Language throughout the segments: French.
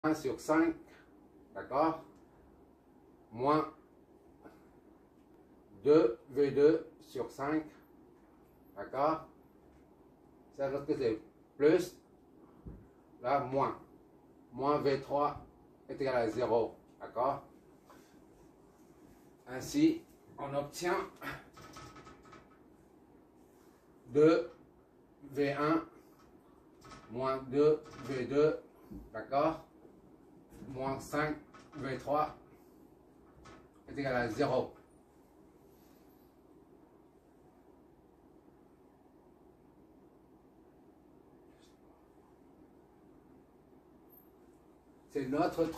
1 sur 5, d'accord, moins 2V2 sur 5, d'accord, ça de l'autre côté, plus, là, moins V3 est égal à 0, d'accord. Ainsi, on obtient 2V1 moins 2V2, d'accord, moins 5V3 est égal à 0. C'est notre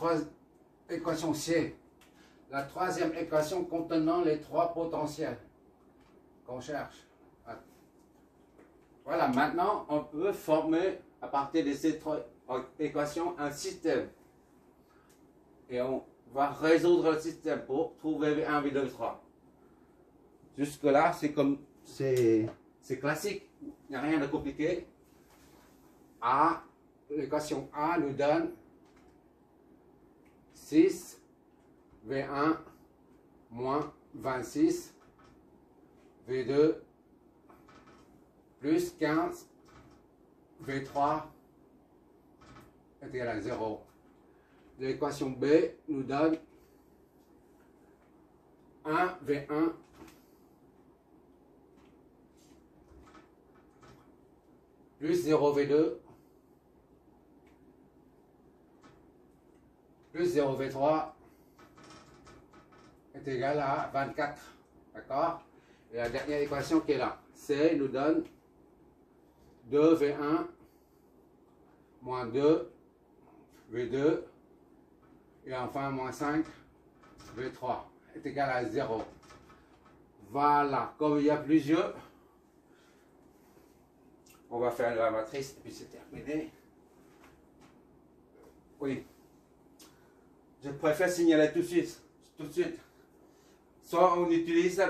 équation C. La troisième équation contenant les trois potentiels qu'on cherche. Voilà, maintenant on peut former à partir de ces trois équations un système. Et on va résoudre le système pour trouver V1, V2, V3. Jusque-là, c'est classique, il n'y a rien de compliqué. L'équation A nous donne 6 V1 moins 26 V2 plus 15 V3 est égal à 0. L'équation B nous donne 1 V1 plus 0 V2 plus 0 V3 est égal à 24. D'accord? Et la dernière équation qui est là, C nous donne 2 V1 moins 2 V2 et enfin moins 5 V3 est égal à 0. Voilà, comme il y a plusieurs, on va faire la matrice et puis c'est terminé. Oui. Je préfère signaler tout de suite. Soit on utilise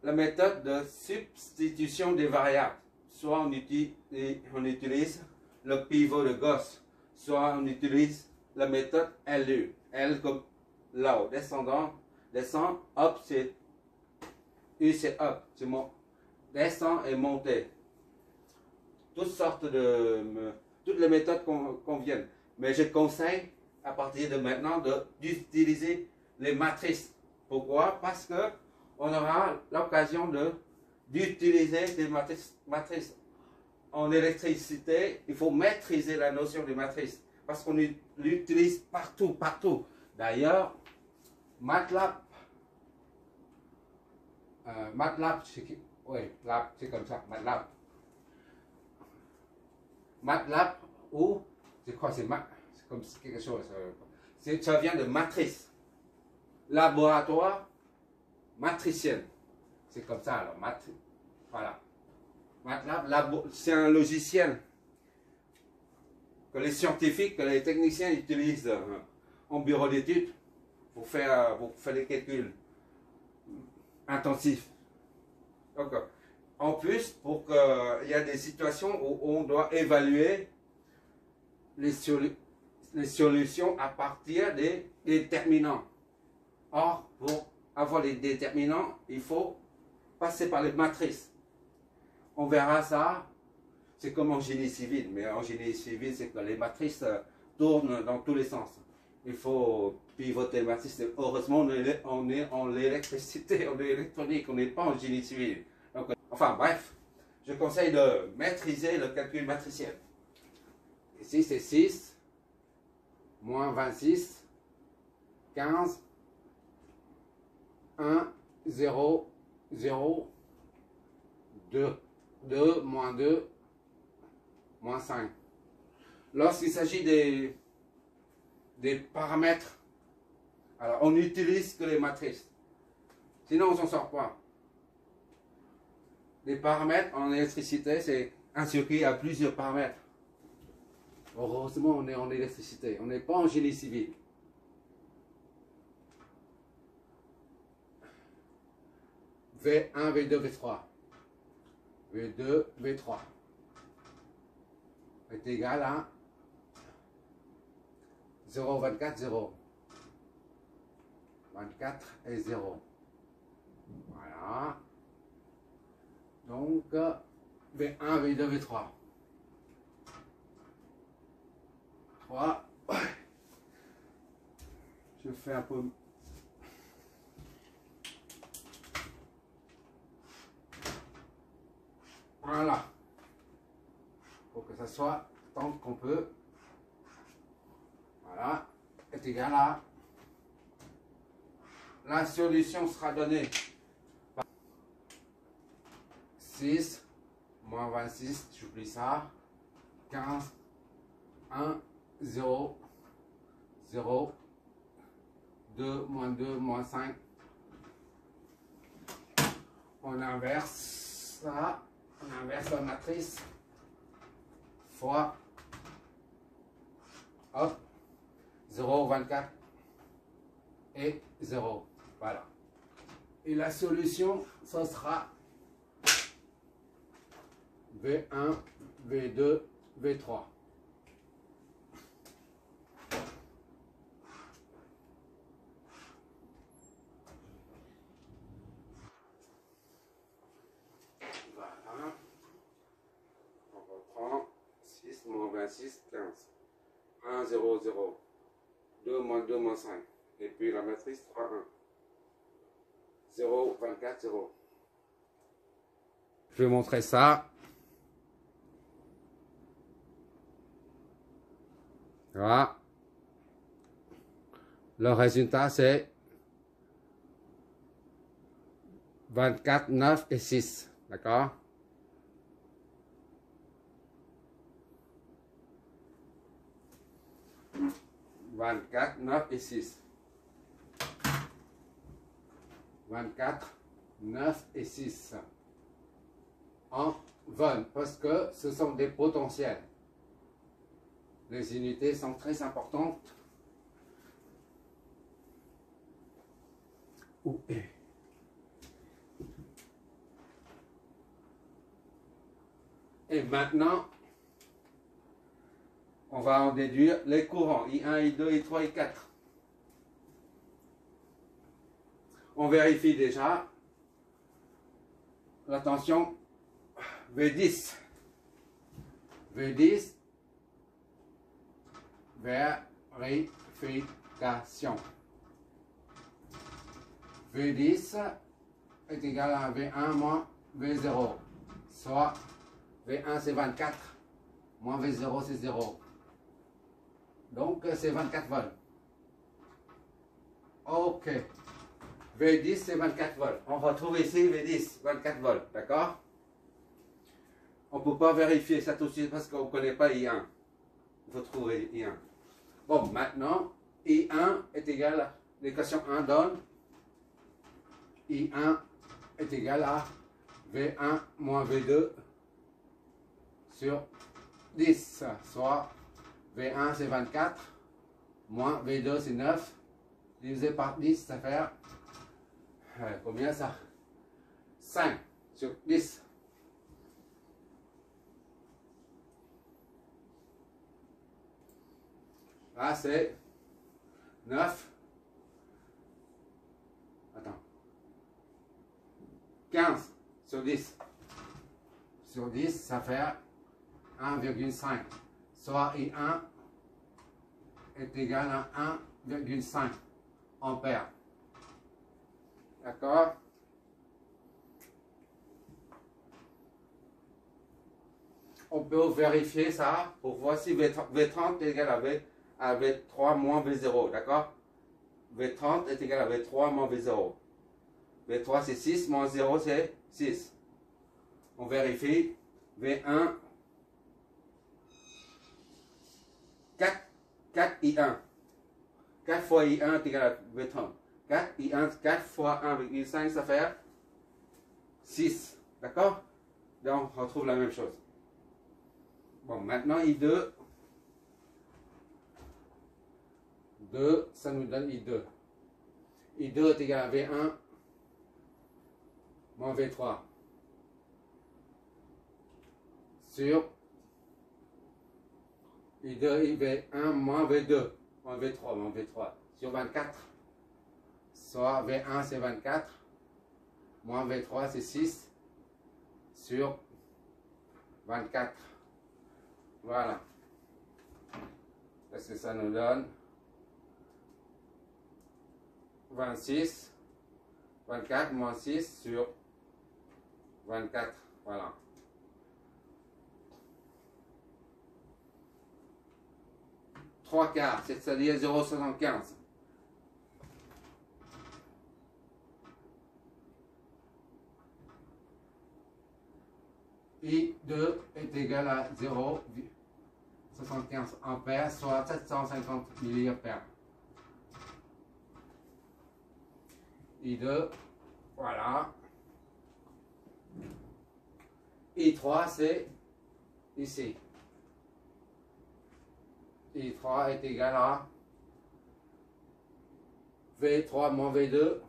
la méthode de substitution des variables, soit on utilise le pivot de Gauss, soit on utilise la méthode LU. L comme là-haut, descendant, descend, up c'est U c'est up, c'est descend et monter. Toutes les méthodes conviennent, mais je conseille à partir de maintenant d'utiliser les matrices. Pourquoi? Parce que on aura l'occasion d'utiliser des matrices. En électricité, il faut maîtriser la notion de matrice parce qu'on l'utilise partout. D'ailleurs, MATLAB, c'est comme ça, MATLAB ou je crois que c'est comme quelque chose. Ça vient de matrice. Laboratoire matricienne. C'est comme ça alors. Voilà. MATLAB, c'est un logiciel que les scientifiques, que les techniciens utilisent en bureau d'études pour faire des calculs intensifs. Donc, en plus, pour qu'il y a des situations où on doit évaluer les solutions à partir des déterminants. Or, pour avoir les déterminants, il faut passer par les matrices. On verra ça, c'est comme en génie civil, mais en génie civil, c'est que les matrices tournent dans tous les sens. Il faut pivoter les matrices. Heureusement, on est en l'électricité, on est électronique, on n'est pas en génie civil. Donc, enfin bref, je conseille de maîtriser le calcul matriciel. Ici, c'est 6, moins 26, 15, 1, 0, 0, 2, 2, moins 2, moins 5. Lorsqu'il s'agit des paramètres, alors on n'utilise que les matrices. Sinon, on ne s'en sort pas. Les paramètres en électricité, c'est un circuit à plusieurs paramètres. Heureusement, on est en électricité, on n'est pas en génie civil. V1, V2, V3. V2, V3 est égal à 0, 24, 0. 24 et 0. Voilà. Donc, V1, V2, V3. 3. Je fais un peu. Voilà. Pour que ça soit tant qu'on peut. Voilà. Est égal à. La solution sera donnée par 6 moins 26, j'oublie ça. 15, 1, 0, 0, 2, moins 2, moins 5. On inverse ça. On inverse la matrice. Fois. Hop. 0, 24 et 0. Voilà. Et la solution, ce sera V1, V2, V3. Voilà. On reprend 6 moins 26, 15. 1, 0, 0. 2 moins 2 moins 5. Et puis la matrice 3, 1. 0, 24, 0. Je vais montrer ça. Voilà. Le résultat, c'est 24, 9 et 6. D'accord? « 24, 9 et 6. 24, 9 et 6. En vol, parce que ce sont des potentiels. Les unités sont très importantes. Où est? Et maintenant, on va en déduire les courants, I1, I2, I3, I4. On vérifie déjà la tension V10. V10, vérification. V10 est égal à V1 moins V0. Soit V1 c'est 24, moins V0 c'est 0. Donc c'est 24 volts. Ok. V10 c'est 24 volts. On retrouve ici V10, 24 volts. D'accord? On ne peut pas vérifier ça tout de suite parce qu'on ne connaît pas I1. Il faut trouver I1. Bon, maintenant, I1 est égal à l'équation 1 donne I1 est égal à V1 moins V2 sur 10, soit V1 c'est 24, moins V2 c'est 9, divisé par 10, ça fait combien ça? 5 sur 10. Là c'est 9. Attends. 15 sur 10. Sur 10, ça fait 1,5. Soit I1 est égal à 1,5 ampères. D'accord? On peut vérifier ça pour voir si V30 est égal à V3 moins V0. D'accord? V30 est égal à V3 moins V0. V3 c'est 6, moins 0 c'est 6. On vérifie. V1, 4 I1. 4 fois I1 est égal à V30. 4 I1, 4 fois 1,5, ça fait 6. D'accord? Donc, on retrouve la même chose. Bon, maintenant I2. 2, ça nous donne I2. I2 est égal à V1 moins V3 sur I2 I V1 moins V2. moins V3, moins V3 sur 24. Soit V1 c'est 24, moins V3 c'est 6 sur 24. Voilà. Parce que ça nous donne 26, 24 moins 6 sur 24. Voilà. Trois quarts, c'est-à-dire 0,75. I2 est égal à 0,75 ampères, soit 750 milliampères. I2, voilà. I3, c'est ici. I3 est égal à V3 moins V2.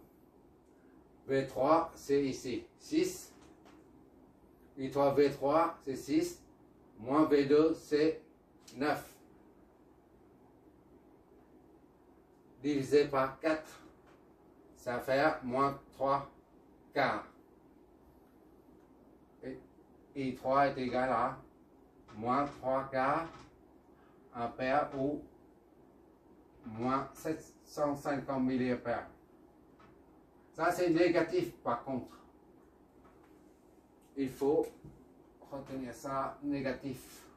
V3, c'est ici. 6. I3, V3, c'est 6. Moins V2, c'est 9. Divisé par 4. Ça fait moins 3 quarts. Et I3 est égal à moins 3 quarts ampères ou moins 750 milliampères. Ça, c'est négatif par contre. Il faut retenir ça négatif.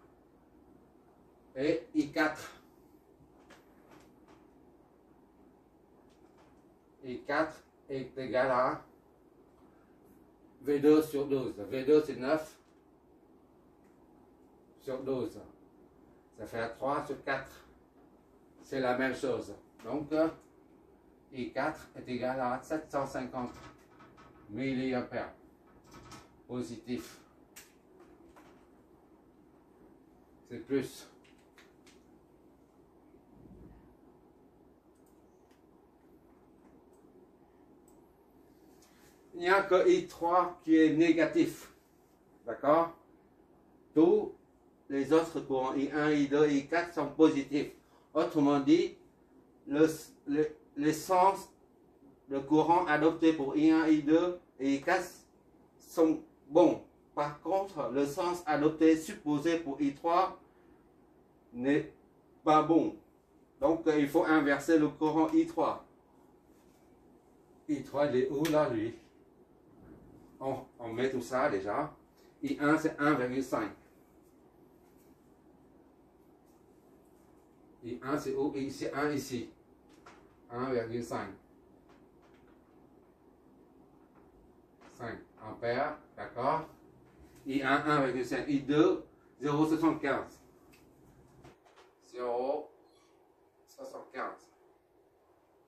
Et I4. I4 est égal à V2 sur 12. V2 c'est 9 sur 12. Ça fait 3 sur 4. C'est la même chose. Donc, I4 est égal à 750 milliampères. Positif. C'est plus. Il n'y a que I3 qui est négatif. D'accord? Tous les autres courants I1, I2, I4 sont positifs. Autrement dit, le sens de courant adopté pour I1, I2 et I4 sont bons. Par contre, le sens adopté supposé pour I3 n'est pas bon. Donc, il faut inverser le courant I3. I3, il est où là, lui? On met tout ça déjà. I1, c'est 1,5. I1, c'est où? C'est 1 ici. 1,5. 5 ampères, d'accord? I1, 1,5. I2, 0,75. 0,75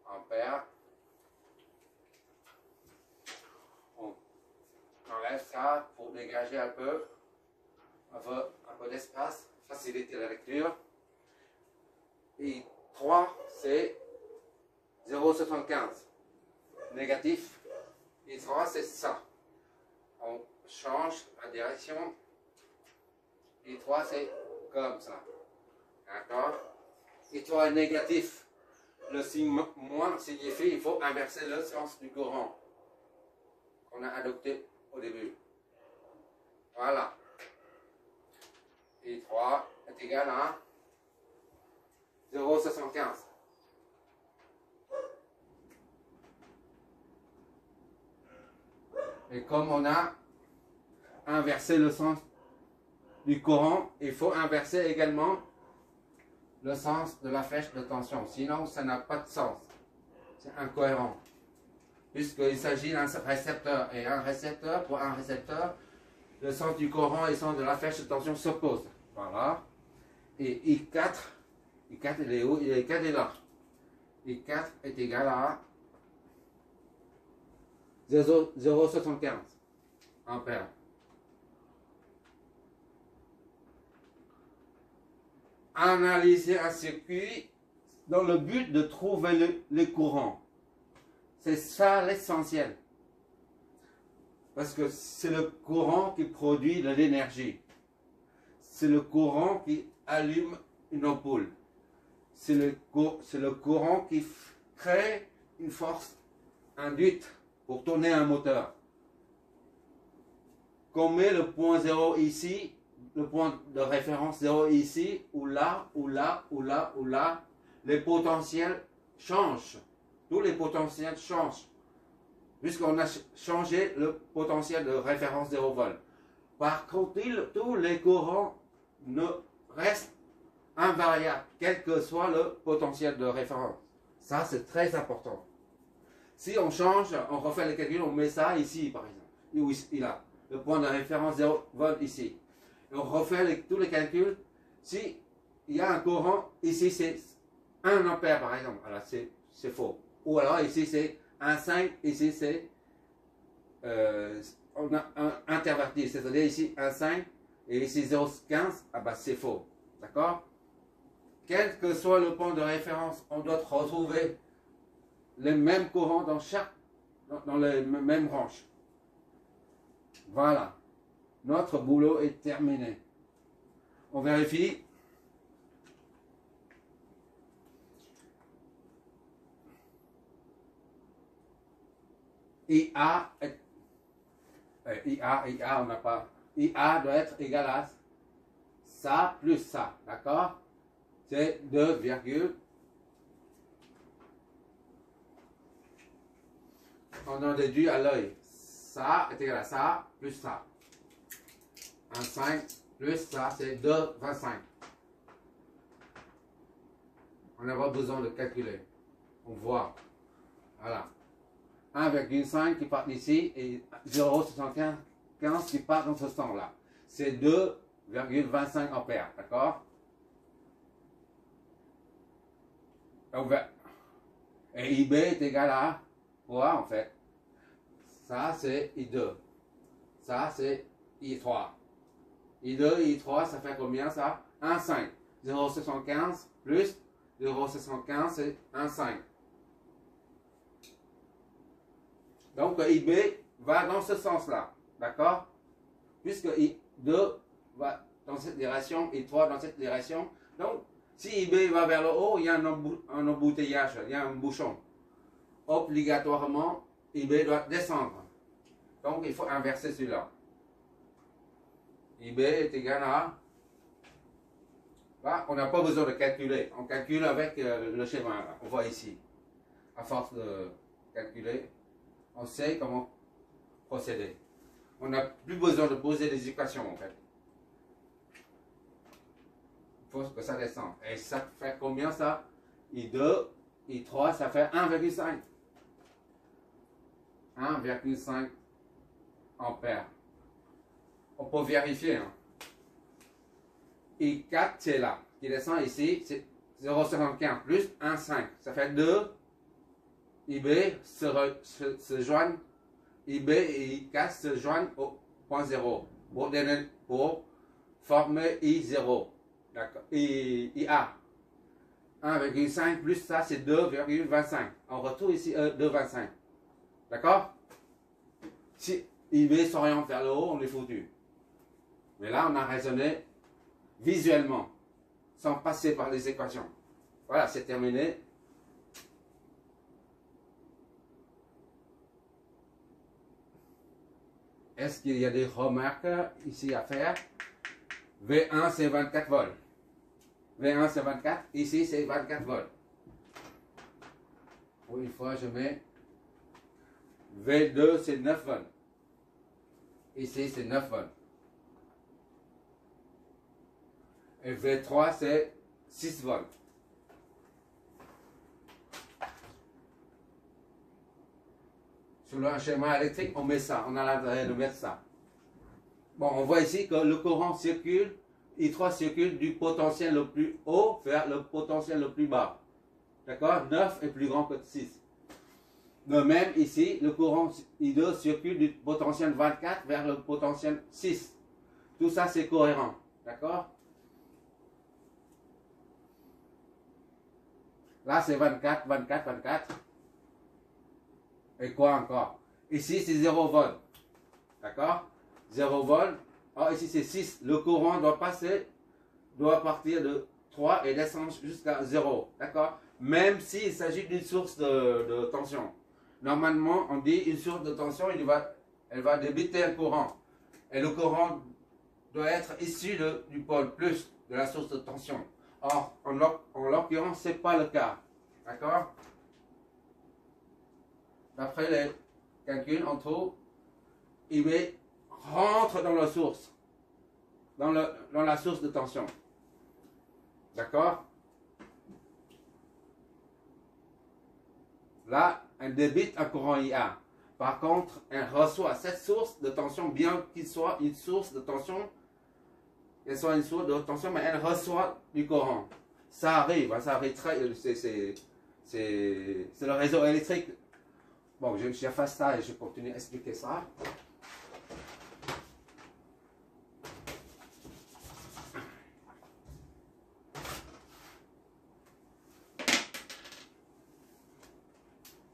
ampères. On enlève ça pour dégager un peu d'espace, faciliter la lecture. Et 3, c'est 0,75. Négatif. Et 3, c'est ça. On change la direction. Et 3, c'est comme ça. D'accord? Et 3 est négatif. Le signe moins signifie qu'il faut inverser le sens du courant qu'on a adopté au début. Voilà. Et 3 est égal à 0,75. Et comme on a inversé le sens du courant, il faut inverser également le sens de la flèche de tension. Sinon, ça n'a pas de sens. C'est incohérent. Puisqu'il s'agit d'un récepteur et un récepteur, pour un récepteur, le sens du courant et le sens de la flèche de tension s'opposent. Voilà. Et I4 il est où? I4 est là. I4 est égal à 0,75 ampères. Analyser un circuit dans le but de trouver le courant. C'est ça l'essentiel. Parce que c'est le courant qui produit de l'énergie. C'est le courant qui allume une ampoule. c'est le courant qui crée une force induite pour tourner un moteur. Qu'on met le point 0 ici, le point de référence 0 ici, ou là, ou là, ou là, ou là, les potentiels changent. Tous les potentiels changent. Puisqu'on a changé le potentiel de référence 0 volt. Par contre, tous les courants ne restent invariables, quel que soit le potentiel de référence. Ça, c'est très important. Si on change, on refait les calculs, on met ça ici, par exemple. Ou ici, là. Le point de référence 0 volt ici. Et on refait tous les calculs. Si il y a un courant, ici c'est 1 ampère, par exemple. Alors, c'est faux. Ou alors, ici, c'est 1,5, ici, c'est on a un interverti, c'est-à-dire ici 1,5 et ici 0,15, ah bah c'est faux. D'accord? Quel que soit le point de référence, on doit retrouver les mêmes courants dans les mêmes branches. Voilà. Notre boulot est terminé. On vérifie. IA, on n'a pas. IA doit être égal à ça plus ça, d'accord? C'est 2, on a déduit à l'œil. Ça est égal à ça plus ça. 1,5 plus ça, c'est 2,25. On n'a pas besoin de calculer. On voit. Voilà. 1,5 qui part ici et 0,75 qui part dans ce sens-là. C'est 2,25 ampères, d'accord? Et IB est égal à quoi en fait? Ça c'est I2. Ça c'est I3. I2 et I3 ça fait combien ça? 1,5. 0,75 plus 0,75 c'est 1,5. Donc, IB va dans ce sens-là, d'accord? Puisque I2 va dans cette direction, I3 dans cette direction. Donc, si IB va vers le haut, il y a un embouteillage, il y a un bouchon. Obligatoirement, IB doit descendre. Donc, il faut inverser celui-là. IB est égal à... Là, on n'a pas besoin de calculer. On calcule avec le schéma. On voit ici. À force de calculer, on sait comment procéder. On n'a plus besoin de poser des équations en fait. Il faut que ça descende. Et ça fait combien ça? I2, I3, ça fait 1,5. 1,5 ampères. On peut vérifier. Hein. I4, c'est là. Qui descend ici, c'est 0,75 plus 1,5. Ça fait 2. IB se joignent, IB et I4 se joignent au point 0 pour former I0. D'accord. IA. 1,5 plus ça c'est 2,25. On retrouve ici 2,25. D'accord? Si IB s'oriente vers le haut, on est foutu. Mais là, on a raisonné visuellement, sans passer par les équations. Voilà, c'est terminé. Est-ce qu'il y a des remarques ici à faire? V1 c'est 24 volts. V1 c'est 24. Ici c'est 24 volts. Pour une fois je mets V2 c'est 9 volts. Ici c'est 9 volts. Et V3 c'est 6 volts. Sur un schéma électrique, on met ça, on a l'intérêt de mettre ça. Bon, on voit ici que le courant circule, I3 circule du potentiel le plus haut vers le potentiel le plus bas. D'accord? 9 est plus grand que 6. De même, ici, le courant I2 circule du potentiel 24 vers le potentiel 6. Tout ça, c'est cohérent. D'accord? Là, c'est 24, 24, 24. Et quoi encore? Ici, c'est 0 volt. D'accord? 0 volt. Oh, ici, c'est 6. Le courant doit partir de 3 et descendre jusqu'à 0. D'accord? Même s'il s'agit d'une source de tension. Normalement, on dit une source de tension, elle va débiter un courant. Et le courant doit être issu du pôle plus de la source de tension. Or, en l'occurrence, ce n'est pas le cas. D'accord? D'après les calculs, on trouve, IB rentre dans la source. Dans la source de tension. D'accord? Là, elle débite un courant IA. Par contre, elle reçoit cette source de tension, bien qu'il soit une source de tension, mais elle reçoit du courant. Ça arrive très. C'est le réseau électrique. Bon, j'efface ça et je continue à expliquer ça.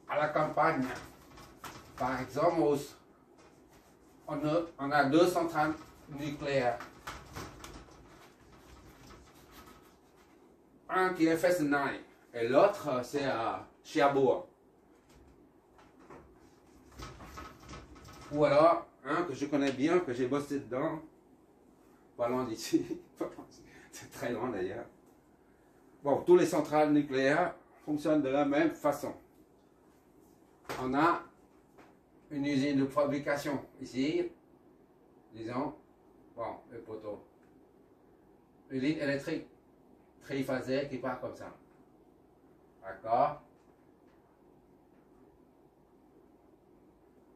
À la campagne, par exemple, on a 2 centrales nucléaires. Un qui est Fessenheim et l'autre c'est à Cherbourg. Ou alors, un que je connais bien, que j'ai bossé dedans, pas loin d'ici, c'est très loin d'ailleurs. Bon, tous les centrales nucléaires fonctionnent de la même façon. On a une usine de fabrication ici, disons, bon, le poteau. Une ligne électrique triphasée qui part comme ça. D'accord?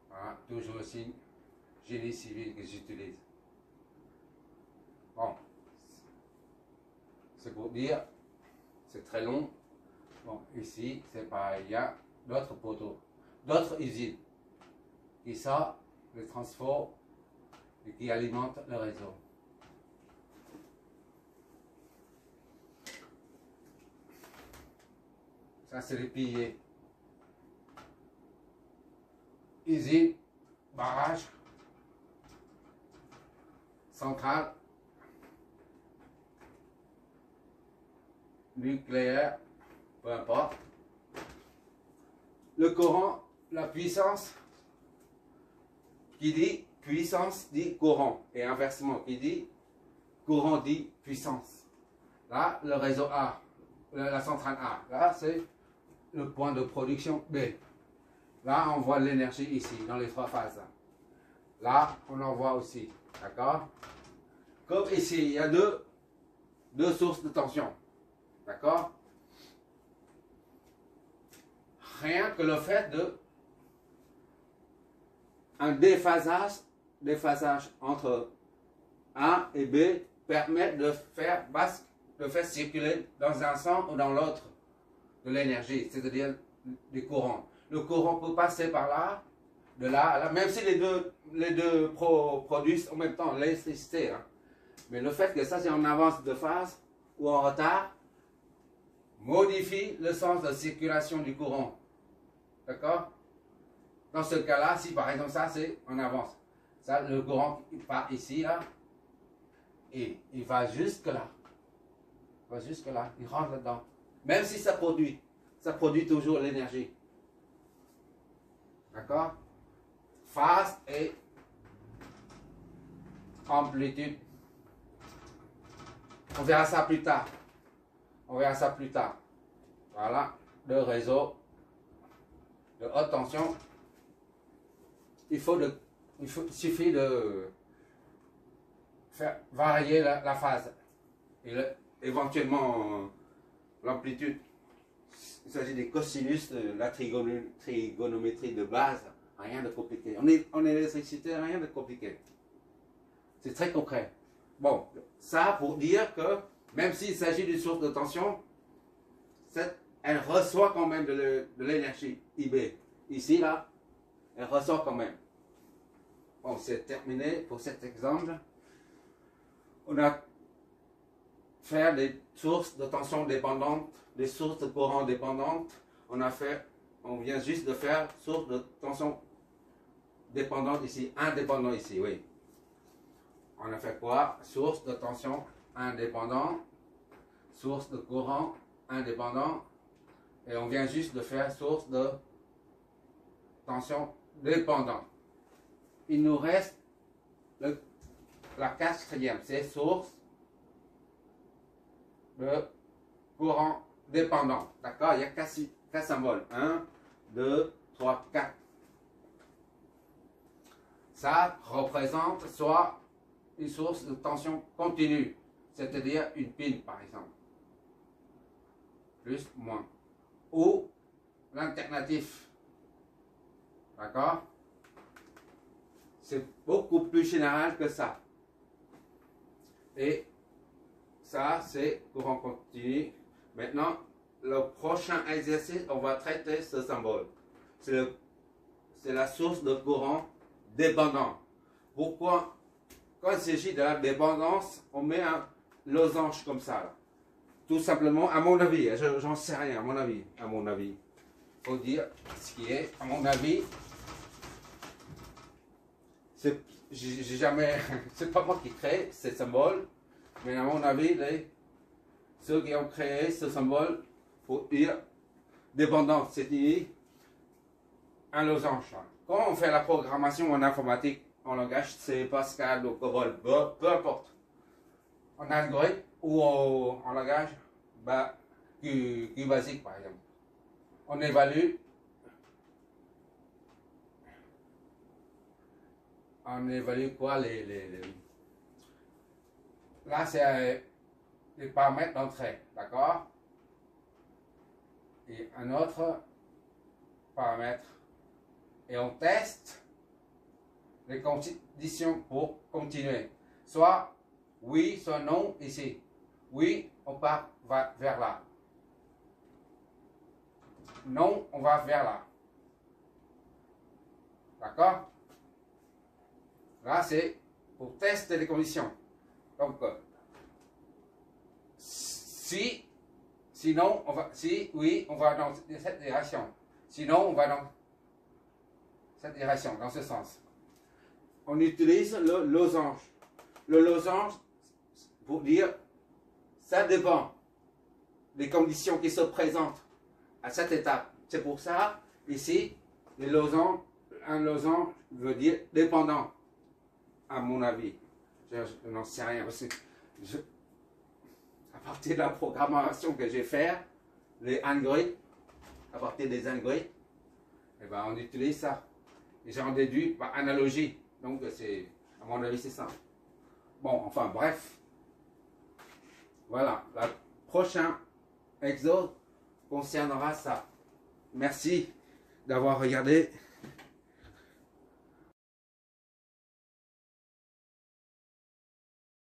Voilà, toujours le signe génie civil que j'utilise. Bon, c'est pour dire, c'est très long. Bon, ici, c'est pareil, il y a d'autres poteaux, d'autres usines qui sortent le transport et qui alimentent le réseau. Ça, c'est les piliers. Usine, barrage, centrale, nucléaire, peu importe. Le courant, la puissance, qui dit puissance dit courant. Et inversement, qui dit courant dit puissance. Là, le réseau A, la centrale A. Là, c'est le point de production B. Là, on voit l'énergie ici, dans les 3 phases. Là, on en voit aussi. D'accord? Comme ici, il y a deux sources de tension. D'accord? Rien que le fait de un déphasage entre A et B permet de faire circuler dans un sens ou dans l'autre de l'énergie, c'est-à-dire du courant. Le courant peut passer par là, de là à là, même si les deux produisent en même temps l'électricité. Hein. Mais le fait que ça c'est en avance de phase ou en retard, modifie le sens de circulation du courant. D'accord? Dans ce cas-là, si par exemple ça c'est en avance, ça le courant il part ici, là, et il va jusque là. Il va jusque là, il rentre là-dedans. Même si ça produit toujours l'énergie. D'accord? Phase et amplitude. On verra ça plus tard. Voilà, le réseau de haute tension. Il suffit de faire varier la phase et éventuellement l'amplitude. Il s'agit des cosinus de la trigonométrie de base, rien de compliqué. En électricité, rien de compliqué. C'est très concret. Bon, ça pour dire que même s'il s'agit d'une source de tension, elle reçoit quand même de l'énergie IB. Ici, là, elle reçoit quand même. Bon, c'est terminé pour cet exemple. On a fait des sources de tension dépendantes, des sources de courant dépendantes. On vient juste de faire source de tension dépendante ici, indépendant ici, oui. On a fait quoi? Source de tension indépendante, source de courant indépendant. Et on vient juste de faire source de tension dépendante. Il nous reste la quatrième, c'est source de courant dépendant. D'accord? Il y a 4 symboles. 1, 2, 3, 4. Ça représente soit une source de tension continue, c'est-à-dire une pile par exemple. Plus, moins. Ou l'alternatif. D'accord? C'est beaucoup plus général que ça. Et ça, c'est courant continu. Maintenant, le prochain exercice, on va traiter ce symbole. C'est la source de courant dépendant. Pourquoi? Quand il s'agit de la dépendance, on met un losange comme ça. Là. Tout simplement, à mon avis, j'en sais rien, à mon avis. Il faut dire ce qui est, à mon avis, j'ai jamais, c'est pas moi qui crée ces symboles, mais à mon avis, ceux qui ont créé ce symbole, pour dire dépendance, c'est-à-dire un losange. Quand on fait la programmation en informatique, en langage C, Pascal ou COBOL, peu importe, en algorithme ou en langage Q basique par exemple, on évalue quoi là c'est les paramètres d'entrée, d'accord, et un autre paramètre, et on teste les conditions pour continuer, soit oui, soit non ici. Oui, on va vers là. Non, on va vers là. D'accord? Là, c'est pour tester les conditions. Donc, sinon, si oui, on va dans cette direction. Sinon, on va dans cette direction, dans ce sens. On utilise le losange. Le losange, pour dire, ça dépend des conditions qui se présentent à cette étape. C'est pour ça, ici, un losange veut dire dépendant, à mon avis. Je n'en sais rien, parce que à partir de la programmation que j'ai faite, les algorithmes, à partir des algorithmes, eh ben, on utilise ça. Et j'en déduis par analogie. Donc, à mon avis, c'est ça. Bon, enfin, bref. Voilà, le prochain exo concernera ça. Merci d'avoir regardé.